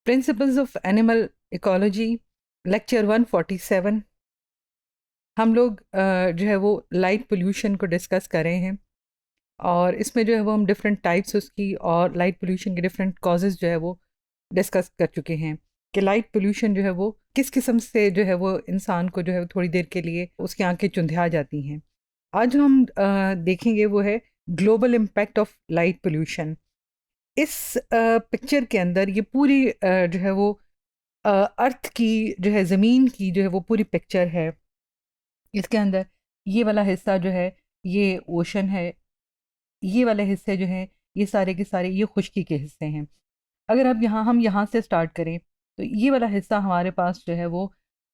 Principles of animal ecology lecture 147। हम लोग जो है वो लाइट पोल्यूशन को डिस्कस कर रहे हैं और इसमें जो है वो हम डिफरेंट टाइप्स उसकी और लाइट पोल्यूशन के डिफरेंट कॉजेज़ जो है वो डिस्कस कर चुके हैं कि लाइट पोल्यूशन जो है वो किस किस्म से जो है वो इंसान को जो है थोड़ी देर के लिए उसकी आंखें चुंधिया जाती हैं। आज जो हम देखेंगे वो है global impact of light pollution. इस पिक्चर के अंदर ये पूरी जो है वो अर्थ की जो है ज़मीन की जो है वो पूरी पिक्चर है। इसके अंदर ये वाला हिस्सा जो है ये ओशन है, ये वाले हिस्से जो हैं ये सारे के सारे ये खुश्की के हिस्से हैं। अगर अब हम यहाँ से स्टार्ट करें तो ये वाला हिस्सा हमारे पास जो है वो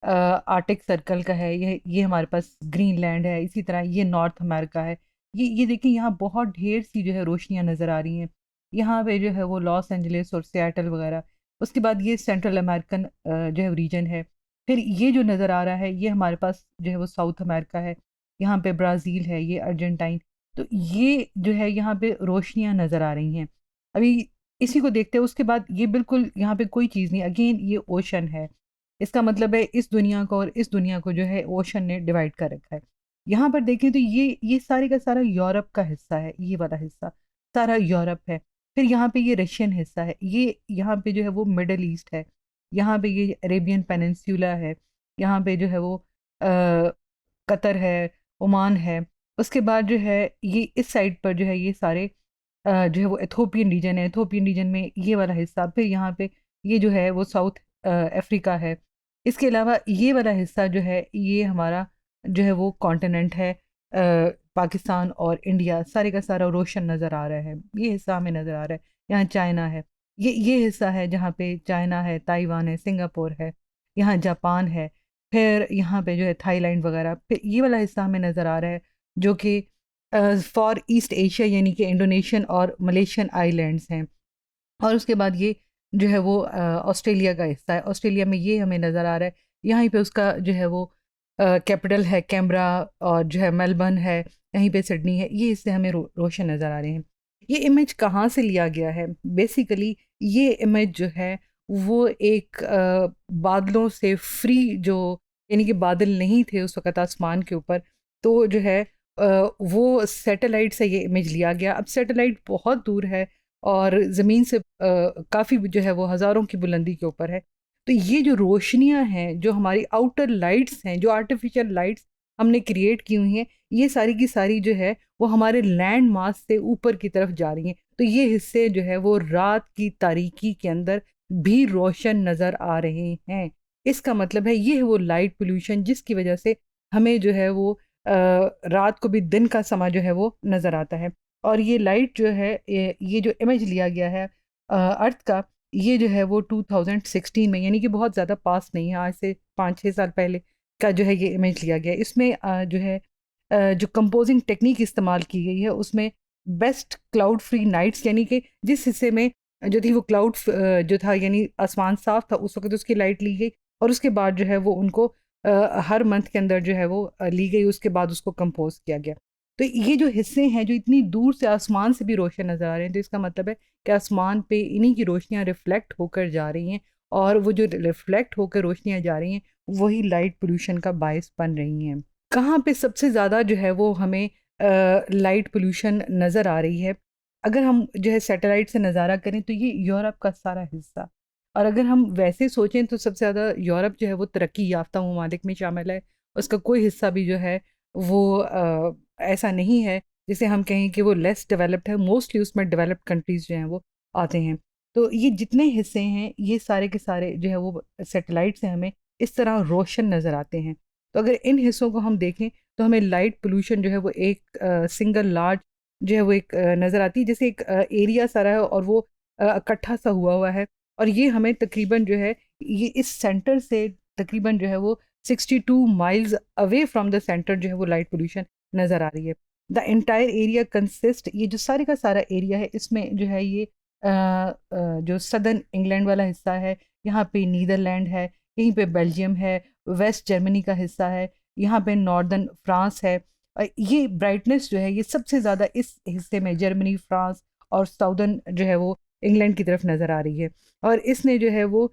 आर्टिक सर्कल का है। ये हमारे पास ग्रीनलैंड है। इसी तरह ये नॉर्थ अमेरिका है। ये देखिए यहाँ बहुत ढेर सी जो है रोशनियाँ नज़र आ रही हैं। यहाँ पे जो है वो लॉस एंजलिस और सियाटल वगैरह। उसके बाद ये सेंट्रल अमेरिकन जो है रीजन है। फिर ये जो नज़र आ रहा है ये हमारे पास जो है वो साउथ अमेरिका है। यहाँ पे ब्राज़ील है, ये अर्जेंटाइन। तो ये जो है यहाँ पे रोशनियाँ नज़र आ रही हैं। अभी इसी को देखते हैं। उसके बाद ये बिल्कुल यहाँ पे कोई चीज़ नहीं, अगेन ये ओशन है। इसका मतलब है इस दुनिया को और इस दुनिया को जो है ओशन ने डिवाइड कर रखा है। यहाँ पर देखें तो ये सारे का सारा यूरोप का हिस्सा है। ये वाला हिस्सा सारा यूरोप है। फिर यहाँ पे ये रशियन हिस्सा है। ये यहाँ पे जो है वो मिडल ईस्ट है। यहाँ पे ये अरेबियन पेनिनसुला है। यहाँ पे जो है वो कतर है, ओमान है। उसके बाद जो है ये इस साइड पर जो है ये सारे जो है वो इथोपियन रीजन है। इथोपियन रीजन में ये वाला हिस्सा, फिर यहाँ पे ये जो है वो साउथ अफ्रीका है। इसके अलावा ये वाला हिस्सा जो है ये हमारा जो है वो कॉन्टिनेंट है। पाकिस्तान और इंडिया सारे का सारा रोशन नज़र आ रहा है। ये हिस्सा हमें नज़र आ रहा है। यहाँ चाइना है। ये हिस्सा है जहाँ पे चाइना है, ताइवान है, सिंगापुर है, यहाँ जापान है। फिर यहाँ पे जो है थाईलैंड वगैरह। फिर ये वाला हिस्सा हमें नज़र आ रहा है जो कि फॉर ईस्ट एशिया यानी कि इंडोनेशियन और मलेशियन आइलैंड्स हैं। और उसके बाद ये जो है वो ऑस्ट्रेलिया का हिस्सा है। ऑस्ट्रेलिया में ये हमें नज़र आ रहा है। यहीं पे उसका जो है वो कैपिटल है कैमरा, और जो है मेलबर्न है, यहीं पे सिडनी है। ये हिस्से हमें रोशन नज़र आ रहे हैं। ये इमेज कहाँ से लिया गया है? बेसिकली ये इमेज जो है वो एक बादलों से फ्री, जो यानी कि बादल नहीं थे उस वक़्त आसमान के ऊपर, तो जो है वो सैटेलाइट से ये इमेज लिया गया। अब सैटेलाइट बहुत दूर है और ज़मीन से काफ़ी जो है वो हज़ारों की बुलंदी के ऊपर है। तो ये जो रोशनियाँ हैं, जो हमारी आउटर लाइट्स हैं, जो आर्टिफिशियल लाइट्स हमने क्रिएट की हुई हैं, ये सारी की सारी जो है वो हमारे लैंड मास से ऊपर की तरफ जा रही हैं। तो ये हिस्से जो है वो रात की तारीकी के अंदर भी रोशन नज़र आ रहे हैं। इसका मतलब है ये है वो लाइट पोल्यूशन जिसकी वजह से हमें जो है वो रात को भी दिन का समा जो है वो नज़र आता है। और ये लाइट जो है ये जो इमेज लिया गया है अर्थ का, ये जो है वो 2016 में, यानी कि बहुत ज़्यादा पास नहीं है, आज से 5-6 साल पहले का जो है ये इमेज लिया गया है। इसमें जो है जो कंपोजिंग टेक्निक इस्तेमाल की गई है उसमें बेस्ट क्लाउड फ्री नाइट्स, यानी कि जिस हिस्से में जो थी वो क्लाउड जो था यानी आसमान साफ था उस वक्त उसकी लाइट ली गई। और उसके बाद जो है वो उनको हर मंथ के अंदर जो है वो ली गई। उसके बाद उसको कंपोज किया गया। तो ये जो हिस्से हैं जो इतनी दूर से आसमान से भी रोशन नज़र आ रहे हैं, तो इसका मतलब है कि आसमान पे इन्हीं की रोशनियाँ रिफ्लेक्ट होकर जा रही हैं। और वो जो रिफ्लेक्ट होकर रोशनियाँ जा रही हैं वही लाइट पोल्यूशन का बायस बन रही हैं। कहाँ पे सबसे ज़्यादा जो है वो हमें लाइट पोल्यूशन नज़र आ रही है? अगर हम जो है सैटेलाइट से नज़ारा करें तो ये यूरोप का सारा हिस्सा। और अगर हम वैसे सोचें तो सबसे ज़्यादा यूरोप जो है वो तरक्की याफ्ता ममालिक में शामिल है। उसका कोई हिस्सा भी जो है वो ऐसा नहीं है जिसे हम कहें कि वो लेस डेवलप्ड है। मोस्टली उसमें डेवलप्ड कंट्रीज़ जो हैं वो आते हैं। तो ये जितने हिस्से हैं ये सारे के सारे जो है वो सैटेलाइट से हमें इस तरह रोशन नज़र आते हैं। तो अगर इन हिस्सों को हम देखें तो हमें लाइट पोल्यूशन जो है वो एक सिंगल लार्ज जो है वो एक नज़र आती है, जैसे एक एरिया सारा है और वो इकट्ठा सा हुआ है। और ये हमें तकरीबन जो है ये इस सेंटर से तकरीबन जो है वो 62 miles away from the centre जो है वो लाइट पोल्यूशन नज़र आ रही है। द एंटायर एरिया कंसिस्ट, ये जो सारे का सारा एरिया है इसमें जो है ये जो सदर्न इंग्लैंड वाला हिस्सा है, यहाँ पे नीदरलैंड है, यहीं पे बेल्जियम है, वेस्ट जर्मनी का हिस्सा है, यहाँ पे नॉर्दर्न फ्रांस है। ये ब्राइटनेस जो है ये सबसे ज़्यादा इस हिस्से में जर्मनी, फ्रांस और साउदर्न जो है वो इंग्लैंड की तरफ नज़र आ रही है। और इसने जो है वो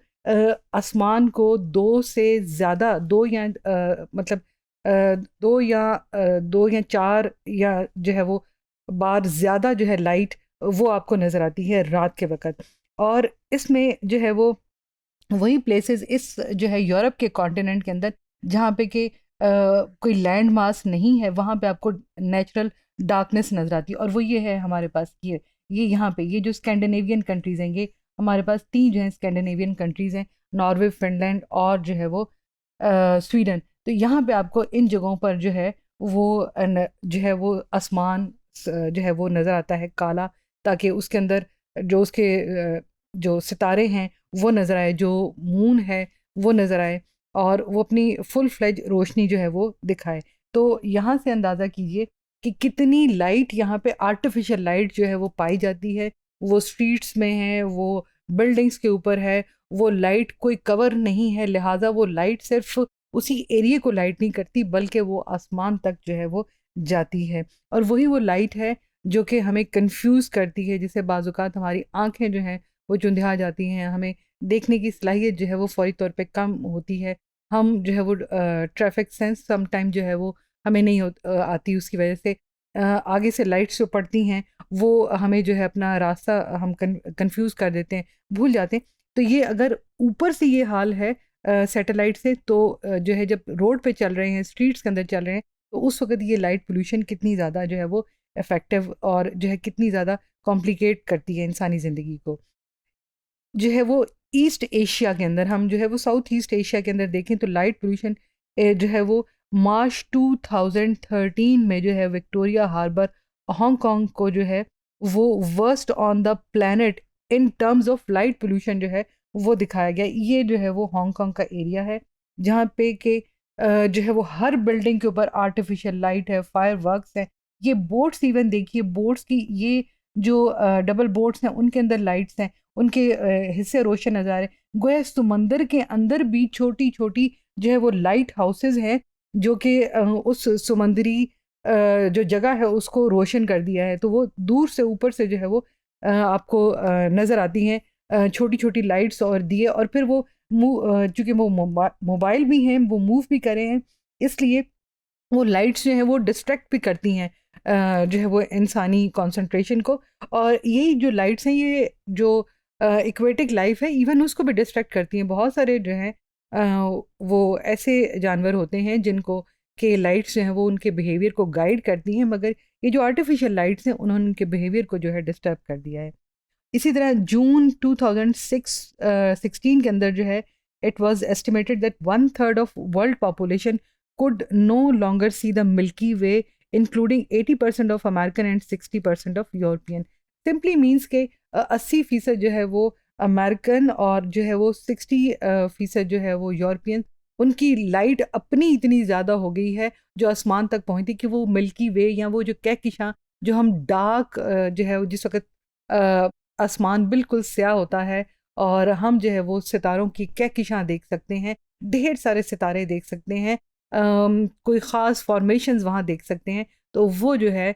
आसमान को दो से ज़्यादा, मतलब दो या चार या जो है वो बार ज़्यादा जो है लाइट वो आपको नज़र आती है रात के वक़्त। और इसमें जो है वो वही प्लेसेस इस जो है यूरोप के कॉन्टिनेंट के अंदर जहाँ पे कि कोई लैंड मास नहीं है, वहाँ पे आपको नेचुरल डार्कनेस नज़र आती है। और वो ये है हमारे पास, ये यहाँ पे ये जो स्कैंडिनेवियन कंट्रीज़ हैं, ये हमारे पास 3 जो हैं स्कैंडिनेवियन कंट्रीज़ हैं, नॉर्वे, फिनलैंड और जो है वो स्वीडन। तो यहाँ पे आपको इन जगहों पर जो है वो जो है वो आसमान जो है वो नज़र आता है काला, ताकि उसके अंदर जो उसके जो सितारे हैं वो नज़र आए, जो मून है वो नज़र आए, और वो अपनी फुल फ्लेज रोशनी जो है वो दिखाए। तो यहाँ से अंदाज़ा कीजिए कि कितनी लाइट यहाँ पे, आर्टिफिशियल लाइट जो है वो पाई जाती है। वो स्ट्रीट्स में है, वो बिल्डिंग्स के ऊपर है, वो लाइट कोई कवर नहीं है, लिहाजा वो लाइट सिर्फ उसी एरिया को लाइट नहीं करती बल्कि वो आसमान तक जो है वो जाती है। और वही वो लाइट है जो कि हमें कंफ्यूज करती है, जिससे बाज़-औक़ात हमारी आंखें जो हैं वो चुंधिया जाती हैं, हमें देखने की सलाहियत जो है वो फौरी तौर पे कम होती है। हम जो है वो ट्रैफिक सेंस सम टाइम जो है वो हमें नहीं आती, उसकी वजह से आगे से लाइट्स जो पड़ती हैं वो हमें जो है अपना रास्ता हम कंफ्यूज कर देते हैं, भूल जाते हैं। तो ये अगर ऊपर से ये हाल है सैटेलाइट से, तो जो है जब रोड पे चल रहे हैं, स्ट्रीट्स के अंदर चल रहे हैं, तो उस वक़्त ये लाइट पोल्यूशन कितनी ज़्यादा जो है वो इफ़ेक्टिव और जो है कितनी ज़्यादा कॉम्प्लिकेट करती है इंसानी ज़िंदगी को। जो है वो ईस्ट एशिया के अंदर, हम जो है वो साउथ ईस्ट एशिया के अंदर देखें तो लाइट पोल्यूशन जो है वो मार्च 2013 में जो है विक्टोरिया हार्बर, हांगकांग को जो है वो worst on the planet in terms of light pollution जो है वो दिखाया गया। ये जो है वो हांगकांग का एरिया है जहाँ पे के जो है वो हर बिल्डिंग के ऊपर आर्टिफिशियल लाइट है, फायर वर्क्स है। ये बोट्स, इवन देखिए बोट्स की ये जो डबल बोट्स हैं उनके अंदर लाइट्स हैं, उनके हिस्से रोशन नज़र आ रहे हैं। गोया समंदर के अंदर भी छोटी छोटी जो है वो लाइट हाउसेस हैं जो कि उस समुंदरी जो जगह है उसको रोशन कर दिया है। तो वो दूर से ऊपर से जो है वो आपको नज़र आती हैं छोटी छोटी लाइट्स और दिए। और फिर वो चूँकि वो मोबाइल भी हैं, वो मूव भी कर रहे हैं, इसलिए वो लाइट्स जो हैं वो डिस्ट्रैक्ट भी करती हैं जो है वो इंसानी कंसंट्रेशन को। और यही जो लाइट्स हैं, ये जो एक्वेटिक लाइफ है इवन उसको भी डिस्ट्रैक्ट करती हैं। बहुत सारे जो हैं वो ऐसे जानवर होते हैं जिनको के लाइट्स जो हैं वो उनके बिहेवियर को गाइड करती हैं, मगर ये जो आर्टिफिशियल लाइट्स हैं उन्होंने उनके बिहेवियर को जो है डिस्टर्ब कर दिया है। इसी तरह जून 2016 के अंदर जो है it was estimated that 1/3 of world population could no longer see the Milky Way, including 80% of American and 60% of European. Simply means के 80% जो है वो अमेरिकन और जो है वो 60% जो है वो यूरोपियन, उनकी लाइट अपनी इतनी ज़्यादा हो गई है जो आसमान तक पहुँचती कि वो मिल्की वे या वो जो कहकशां जो हम डार्क जो है जिस वक्त आसमान बिल्कुल स्याह होता है और हम जो है वो सितारों की कहकशां देख सकते हैं, ढेर सारे सितारे देख सकते हैं, कोई ख़ास फॉर्मेशंस वहाँ देख सकते हैं। तो वो जो है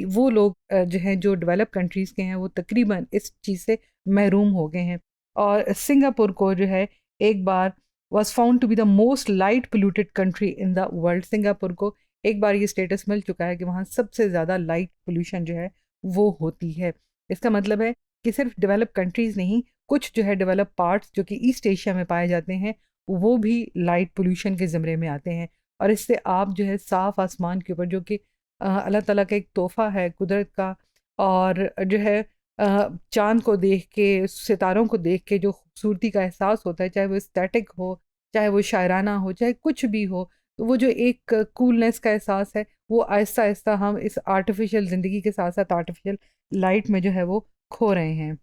वो लोग जो हैं जो डेवलप कंट्रीज़ के हैं वो तकरीबन इस चीज़ से महरूम हो गए हैं। और सिंगापुर को जो है एक बार was found to be the most light polluted country in the world. Singapore को एक बार ये स्टेटस मिल चुका है कि वहाँ सबसे ज़्यादा लाइट पोल्यूशन जो है वो होती है। इसका मतलब है कि सिर्फ डेवलप कंट्रीज़ नहीं, कुछ जो है डेवलप पार्ट्स जो कि ईस्ट एशिया में पाए जाते हैं वो भी लाइट पोल्यूशन के ज़मरे में आते हैं। और इससे आप जो है साफ़ आसमान के ऊपर, जो कि अल्लाह ताला का एक तोहफ़ा है कुदरत का, और जो है चाँद को देख के, सितारों को देख के जो खूबसूरती का एहसास होता है, चाहे वो एस्थेटिक हो, चाहे वो शायराना हो, चाहे कुछ भी हो, तो वो जो एक कूलनेस का एहसास है वो आहिस्ता आहिस्ता हम इस आर्टिफिशियल ज़िंदगी के साथ साथ आर्टिफिशियल लाइट में जो है वो खो रहे हैं।